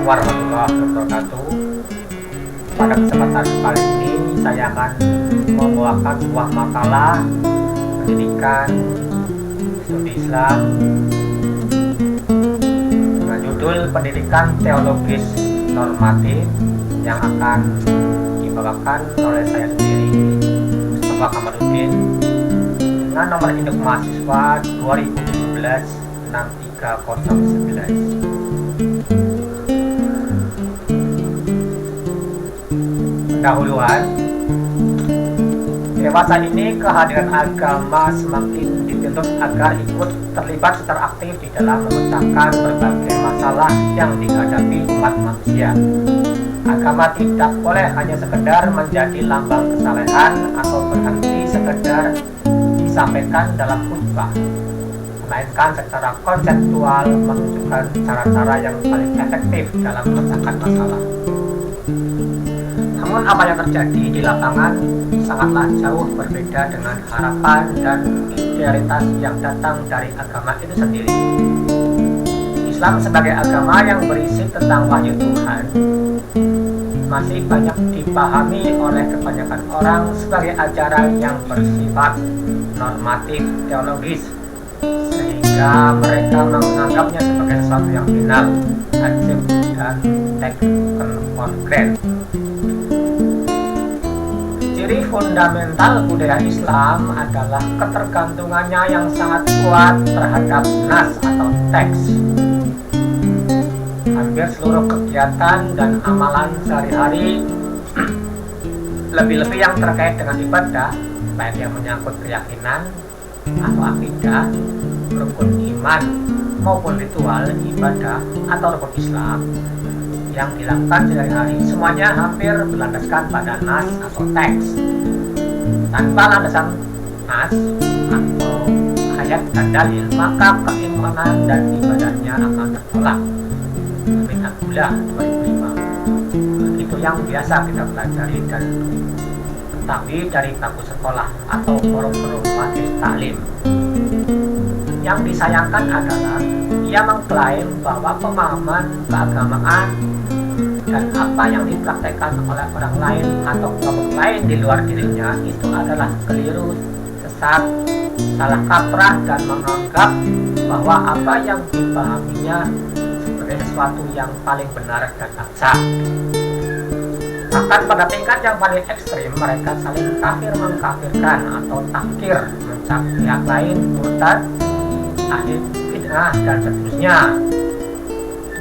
warahmatullahi wabarakatuh. Pada kesempatan kali ini saya akan membawakan sebuah makalah pendidikan studi Islam dengan judul Pendidikan Teologis Normatif yang akan dibawakan oleh saya sendiri, Mustafa Kamaluddin, dengan nomor induk mahasiswa 2017 63011. Pendahuluan. Dewasa ini kehadiran agama semakin dituntut agar ikut terlibat secara aktif di dalam memecahkan berbagai masalah yang dihadapi umat manusia. Agama tidak boleh hanya sekedar menjadi lambang kesalehan atau berhenti sekedar disampaikan dalam khutbah, melainkan secara konseptual menunjukkan cara-cara yang paling efektif dalam memecahkan masalah. Namun apa yang terjadi di lapangan sangatlah jauh berbeda dengan harapan dan idealitas yang datang dari agama itu sendiri. Islam sebagai agama yang berisi tentang wahyu Tuhan masih banyak dipahami oleh kebanyakan orang sebagai ajaran yang bersifat normatif teologis, sehingga mereka menganggapnya sebagai sesuatu yang final, wajib, dan konkret. Ciri fundamental budaya Islam adalah ketergantungannya yang sangat kuat terhadap nas atau teks. Hampir seluruh kegiatan dan amalan sehari-hari, lebih-lebih yang terkait dengan ibadah, baik yang menyangkut keyakinan atau akidah, rukun iman maupun ritual ibadah atau rukun Islam yang dilakukan sehari-hari, semuanya hampir berlandaskan pada nas atau teks. Tanpa landasan nas atau ayat dan dalil, maka keimanan dan ibadahnya akan tertolak. Amin Al-Qulah 2005. Itu yang biasa kita pelajari dan ketahui dari bangku sekolah atau forum-forum majelis taklim. Yang disayangkan adalah ia mengklaim bahwa pemahaman keagamaan dan apa yang dipraktekkan oleh orang lain atau kelompok lain di luar dirinya itu adalah keliru, sesat, salah kaprah, dan menganggap bahwa apa yang dipahaminya sebagai sesuatu yang paling benar dan absak. Bahkan pada tingkat yang paling ekstrim, mereka saling kafir mengkafirkan atau takfir, mencap pihak lain, murtad, ahli bid'ah, dan seterusnya.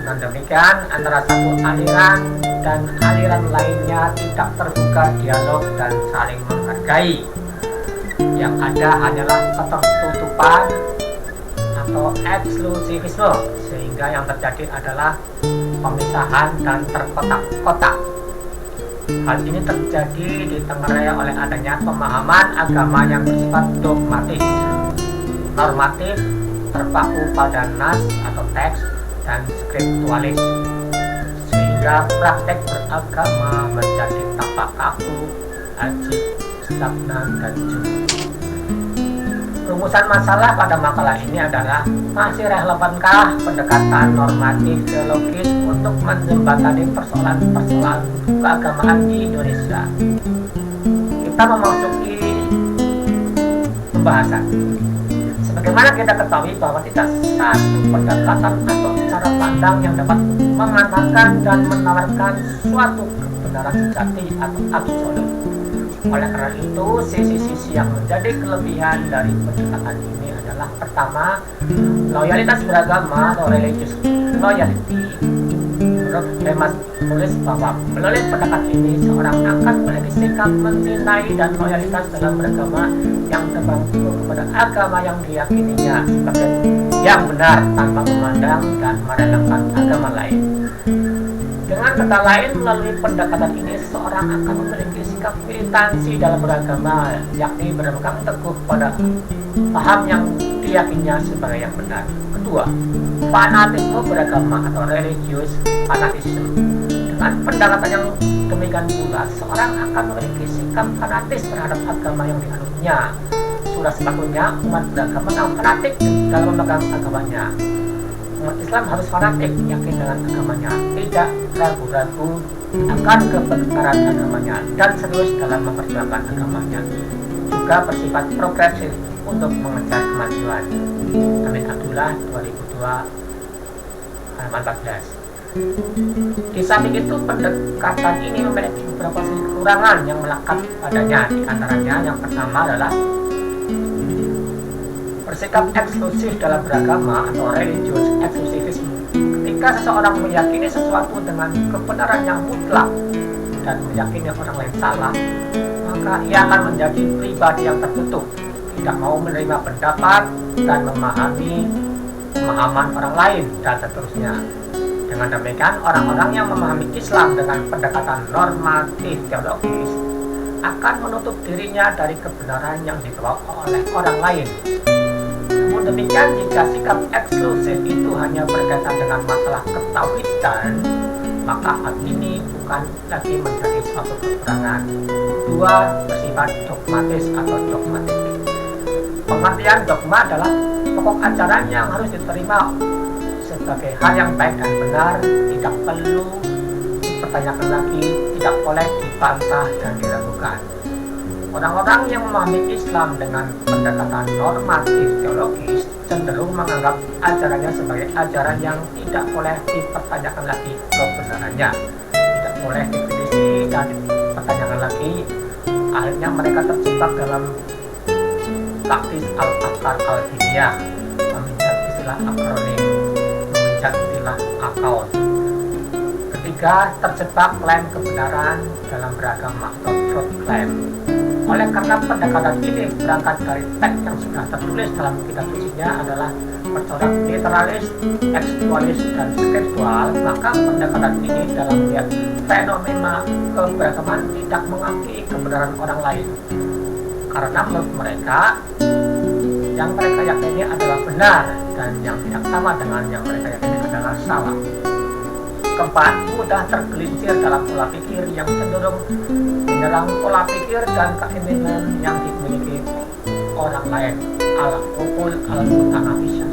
Dengan demikian, antara satu aliran dan aliran lainnya tidak terbuka dialog dan saling menghargai. Yang ada hanyalah ketertutupan atau eksklusivisme, sehingga yang terjadi adalah pemisahan dan terkotak-kotak. Hal ini terjadi ditengarai oleh adanya pemahaman agama yang bersifat dogmatis, normatif, terpaku pada nas atau teks, dan skriptualis, sehingga praktek beragama menjadi tampak kaku, ajib, stagnan, dan jemu. Rumusan masalah pada makalah ini adalah, masih relevankah pendekatan normatif teologis untuk menjembatani persoalan-persoalan keagamaan di Indonesia? Kita memasuki pembahasan. Sebagaimana kita ketahui bahwa tidak satu pendekatan atau cara pandang yang dapat mengantarkan dan menawarkan suatu kebenaran sejati atau absolut. Oleh karena itu, sisi-sisi yang menjadi kelebihan dari pendekatan ini adalah, pertama, loyalitas beragama atau religious loyalty. Menurut Demas tulis bahwa melalui pendekatan ini seorang akan memiliki sikap mencintai dan loyalitas dalam beragama yang terbangun kepada agama yang diyakininya sebagai yang benar tanpa memandang dan meremehkan agama lain. Dengan kata lain, melalui pendekatan ini seorang akan memiliki sikap militansi dalam beragama, yakni berpegang teguh pada paham yang diyakininya sebagai yang benar. Kedua, fanatisme beragama atau religious fanatism. Dengan pendekatan yang demikian pula, seorang akan memiliki sikap fanatis terhadap agama yang dianutnya. Sudah sepatutnya umat beragama yang fanatik dalam memegang agamanya. Umat Islam harus fanatik yakin dengan agamanya, tidak ragu-ragu akan kebenaran agamanya, dan serius dalam memperjuangkan agamanya. Juga bersifat progresif untuk mengejar kemajuan. Amin Abdullah 2002 halaman 14. Di samping itu, pendekatan ini memiliki beberapa kekurangan yang melekat padanya. Di antaranya yang pertama adalah bersikap eksklusif dalam beragama atau religious exclusivism. Ketika seseorang meyakini sesuatu dengan kebenaran yang mutlak dan meyakini orang lain salah, maka ia akan menjadi pribadi yang tertutup, tidak mau menerima pendapat dan memahami pemahaman orang lain, dan seterusnya. Dengan demikian, orang-orang yang memahami Islam dengan pendekatan normatif teologis akan menutup dirinya dari kebenaran yang dibawa oleh orang lain. Namun demikian, jika sikap eksklusif itu hanya berkaitan dengan masalah ketauhidan, maka hal ini bukan lagi menjadi suatu kekurangan. Dua, bersifat dogmatis atau dogmatik. Pengertian dogma adalah pokok ajaran yang harus diterima sebagai hal yang baik dan benar, tidak perlu dipertanyakan lagi, tidak boleh dibantah dan diragukan. Orang-orang yang memahami Islam dengan pendekatan normatif teologis cenderung menganggap ajarannya sebagai ajaran yang tidak boleh dipertanyakan lagi kebenarannya, tidak boleh dikritisi dan dipertanyakan lagi. Akhirnya mereka terjebak dalam taktis al-afkar al-diniyah, meminjam istilah akronim, meminjam istilah akal. Ketiga, terjebak klaim kebenaran dalam beragama atau truth claim. Oleh karena pendekatan ini berangkat dari teks yang sudah tertulis dalam kitab sucinya adalah bercorak literalis, tekstualis, dan skriptual, maka pendekatan ini dalam melihat fenomena keberagaman tidak mengakui kebenaran orang lain. Karena menurut mereka, yang mereka yakini adalah benar, dan yang tidak sama dengan yang mereka yakini adalah salah. Keempat, mudah tergelincir dalam pola pikir yang cenderung menyerang pola pikir dan keinginan yang dimiliki orang lain, al-uqul al-mutanafisah.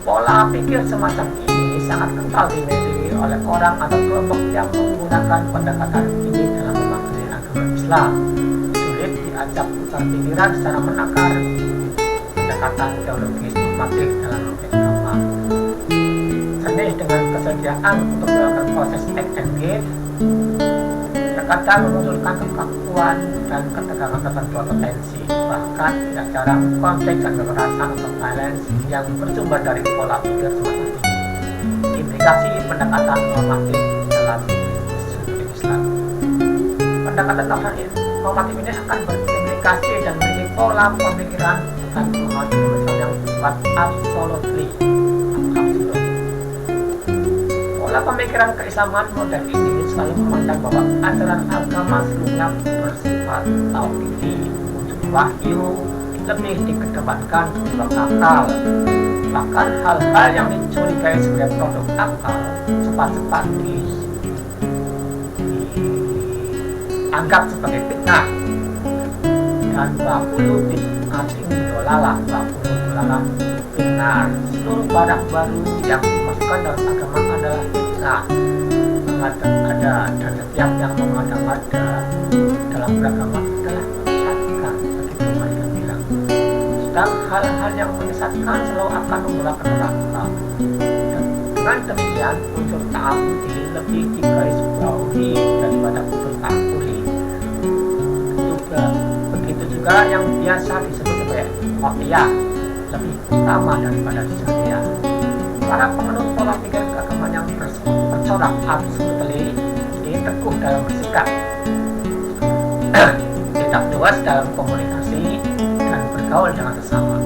Pola pikir semacam ini sangat kental dimiliki oleh orang atau kelompok yang menggunakan pendekatan ini dalam memaknai agama Islam. Sulit diajak putar pikiran secara menakar pendekatan teologis dogmatik dalam agama. Seni dengan kesediaan untuk melakukan proses engage terkadang memunculkan kekakuan dan ketegangan tertentu atau tensi, bahkan tidak jarang konflik dan kekerasan atau violence yang bersumber dari pola pikir semacam ini. Implikasi pendekatan normatif dalam studi Islam. Pendekatan normatif ini akan berimplikasi dan memiliki pola pemikiran bukan pemahaman yang bersifat absolutely. Pola pemikiran keislaman modern ini selalu memandang bahwa ajaran agama sebelumnya bersifat tauhidi, wujud wahyu, lebih dikedepankan ketimbang akal. Bahkan hal-hal yang dicurigai sebagai produk akal cepat-cepat dianggap sebagai fitnah. Dan bakulu bid'atin dolalah, bakulu dolalah benar. Seluruh barang baru yang dimasukkan dalam agama adalah fitnah, mengada-ada, dan setiap yang mengada-ada dalam beragama adalah menyesatkan, begitu mereka bilang. Sedang hal-hal yang menyesatkan selalu akan membawa ke neraka. Dan dengan demikian unsur ta'abudi lebih digarisbawahi daripada unsur ta'akuli. Begitu juga yang biasa disebut sebagai khotiyah lebih utama daripada syariah. Para penganut pola pikir keagamaan yang bercorak absolutely ini teguh dalam bersikap, tidak luas dalam komunikasi dan bergaul dengan sesama.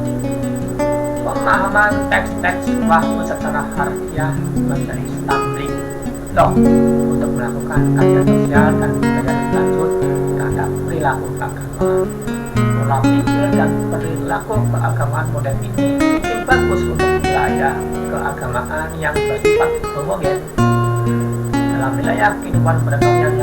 Pemahaman teks-teks wahyu secara harfiah menjadi stumbling block untuk melakukan kajian sosial dan budaya lanjut terhadap perilaku keagamaan. Pola pikir dan perilaku keagamaan modern ini mungkin bagus untuk wilayah keagamaan yang bersifat homogen. Dalam wilayah kehidupan perekonomian yang